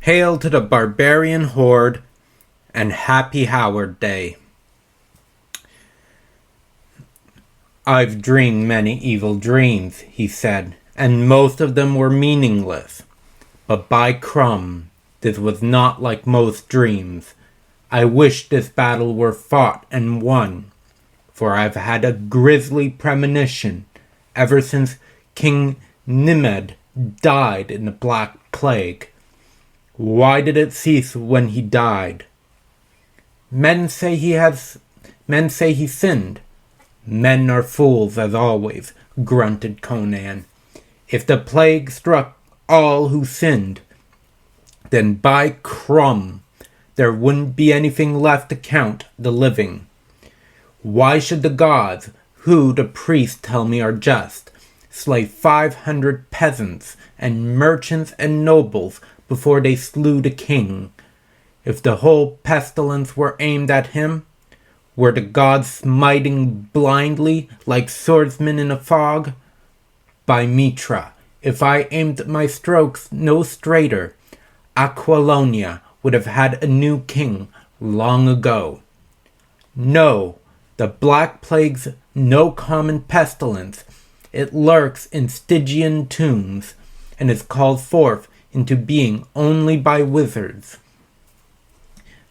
Hail to the barbarian horde, and happy Howard Day. I've dreamed many evil dreams, he said, and most of them were meaningless. But by Crum, this was not like most dreams. I wish this battle were fought and won, for I've had a grisly premonition ever since King Nimed died in the Black Plague. Why did it cease when he died? Men say he sinned. Men are fools as always, grunted Conan. If the plague struck all who sinned, then by Crum, there wouldn't be anything left to count the living. Why should the gods, who the priests tell me are just, slay 500 peasants and merchants and nobles before they slew the king? If the whole pestilence were aimed at him, were the gods smiting blindly like swordsmen in a fog? By Mitra, if I aimed my strokes no straighter, Aquilonia would have had a new king long ago. No, the Black Plague's no common pestilence. It lurks in Stygian tombs, and is called forth into being only by wizards.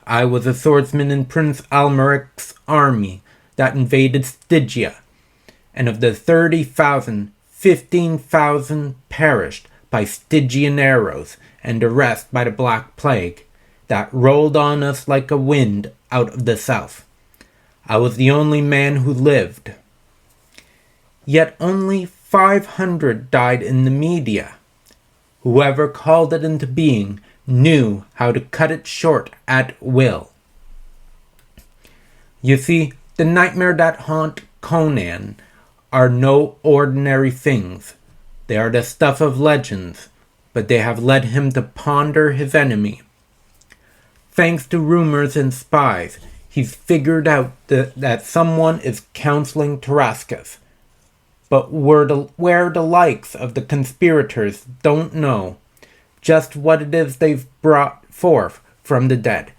I was a swordsman in Prince Almeric's army that invaded Stygia, and of the 30,000, 15,000 perished by Stygian arrows, and the rest by the Black Plague, that rolled on us like a wind out of the south. I was the only man who lived. Yet only 500 died in the Media. Whoever called it into being knew how to cut it short at will. You see, the nightmares that haunt Conan are no ordinary things. They are the stuff of legends, but they have led him to ponder his enemy. Thanks to rumors and spies, he's figured out that someone is counseling Tarascus. But where the likes of the conspirators don't know just what it is they've brought forth from the dead,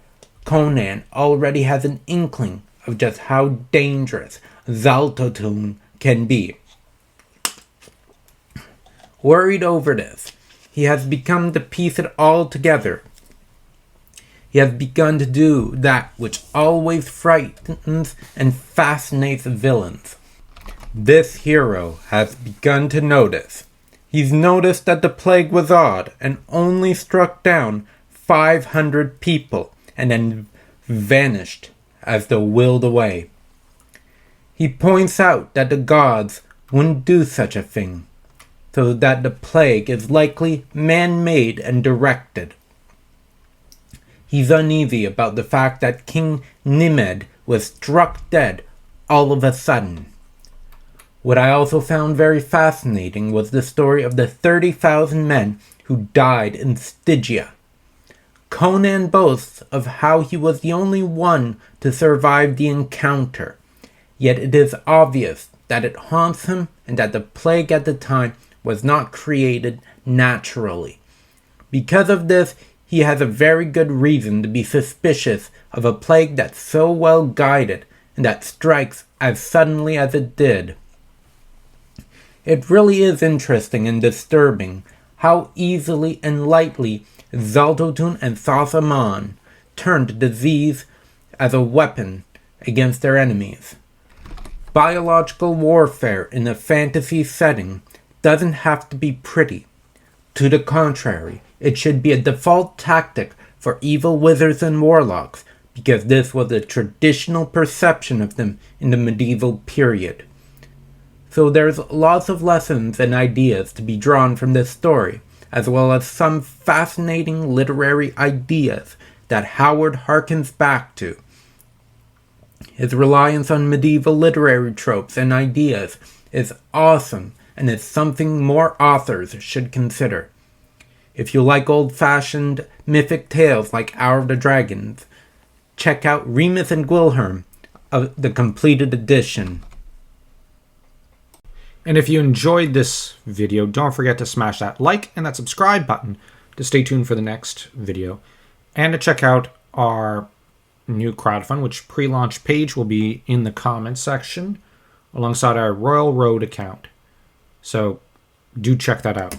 Conan already has an inkling of just how dangerous Zaltotun can be. Worried over this, he has begun to piece it all together. He has begun to do that which always frightens and fascinates villains. This hero has begun to notice. He's noticed that the plague was odd and only struck down 500 people and then vanished as though willed away. He points out that the gods wouldn't do such a thing, so that the plague is likely man-made and directed. He's uneasy about the fact that King Nimed was struck dead all of a sudden. What I also found very fascinating was the story of the 30,000 men who died in Stygia. Conan boasts of how he was the only one to survive the encounter, yet it is obvious that it haunts him and that the plague at the time was not created naturally. Because of this, he has a very good reason to be suspicious of a plague that's so well guided and that strikes as suddenly as it did. It really is interesting and disturbing how easily and lightly Zaltotun and Thassaman turned disease as a weapon against their enemies. Biological warfare in a fantasy setting doesn't have to be pretty. To the contrary, it should be a default tactic for evil wizards and warlocks, because this was a traditional perception of them in the medieval period. So there's lots of lessons and ideas to be drawn from this story, as well as some fascinating literary ideas that Howard harkens back to. His reliance on medieval literary tropes and ideas is awesome, and is something more authors should consider. If you like old-fashioned mythic tales like Hour of the Dragons, check out Remus and Guilherme, the completed edition. And if you enjoyed this video, don't forget to smash that like and that subscribe button to stay tuned for the next video and to check out our new crowdfund, which pre-launch page will be in the comments section alongside our Royal Road account. So do check that out.